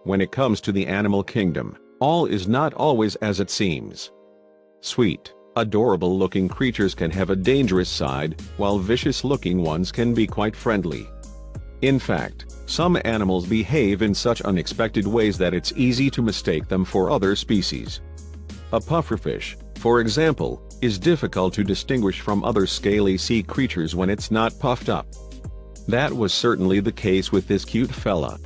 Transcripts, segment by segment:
when it comes to the animal kingdom, all is not always as it seems. Sweet, adorable-looking creatures can have a dangerous side, while vicious-looking ones can be quite friendly. In fact, some animals behave in such unexpected ways that it's easy to mistake them for other species. A pufferfish, for example, is difficult to distinguish from other scaly sea creatures when it's not puffed up. That was certainly the case with this cute fella.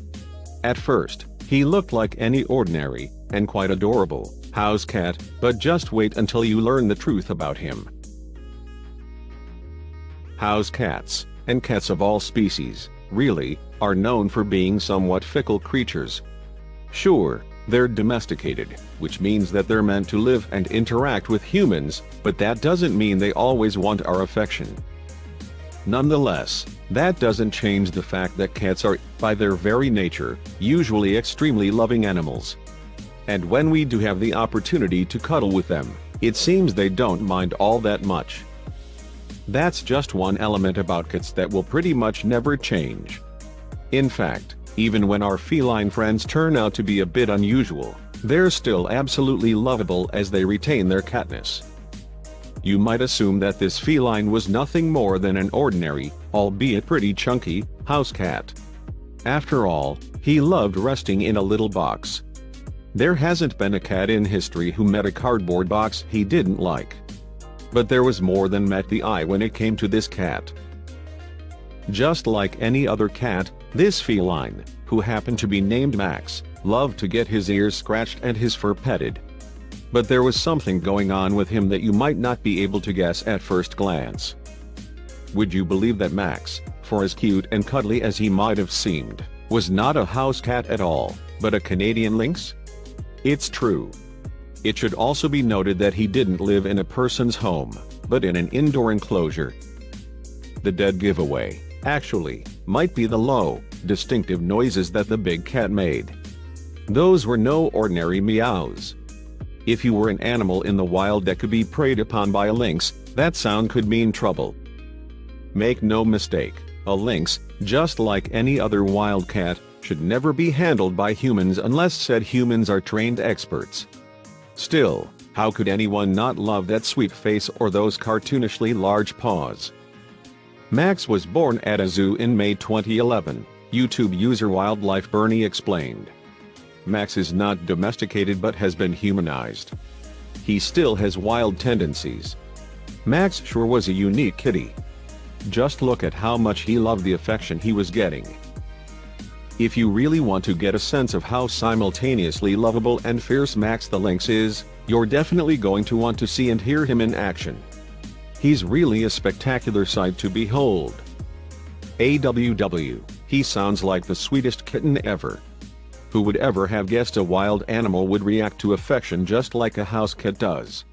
At first, he looked like any ordinary, and quite adorable, house cat, but just wait until you learn the truth about him. House cats, and cats of all species, really, are known for being somewhat fickle creatures. Sure, they're domesticated, which means that they're meant to live and interact with humans, but that doesn't mean they always want our affection. Nonetheless, that doesn't change the fact that cats are, by their very nature, usually extremely loving animals. And when we do have the opportunity to cuddle with them, it seems they don't mind all that much. That's just one element about cats that will pretty much never change. In fact, even when our feline friends turn out to be a bit unusual, they're still absolutely lovable as they retain their catness. You might assume that this feline was nothing more than an ordinary, albeit pretty chunky, house cat. After all, he loved resting in a little box. There hasn't been a cat in history who met a cardboard box he didn't like. But there was more than met the eye when it came to this cat. Just like any other cat, this feline, who happened to be named Max, loved to get his ears scratched and his fur petted. But there was something going on with him that you might not be able to guess at first glance. Would you believe that Max, for as cute and cuddly as he might have seemed, was not a house cat at all, but a Canadian lynx? It's true. It should also be noted that he didn't live in a person's home, but in an indoor enclosure. The dead giveaway, actually, might be the low, distinctive noises that the big cat made. Those were no ordinary meows. If you were an animal in the wild that could be preyed upon by a lynx, that sound could mean trouble. Make no mistake, a lynx, just like any other wild cat, should never be handled by humans unless said humans are trained experts. Still, how could anyone not love that sweet face or those cartoonishly large paws? Max was born at a zoo in May 2011, YouTube user Wildlife Bernie explained. Max is not domesticated but has been humanized. He still has wild tendencies. Max sure was a unique kitty. Just look at how much he loved the affection he was getting. If you really want to get a sense of how simultaneously lovable and fierce Max the Lynx is, you're definitely going to want to see and hear him in action. He's really a spectacular sight to behold. AWW, he sounds like the sweetest kitten ever. Who would ever have guessed a wild animal would react to affection just like a house cat does?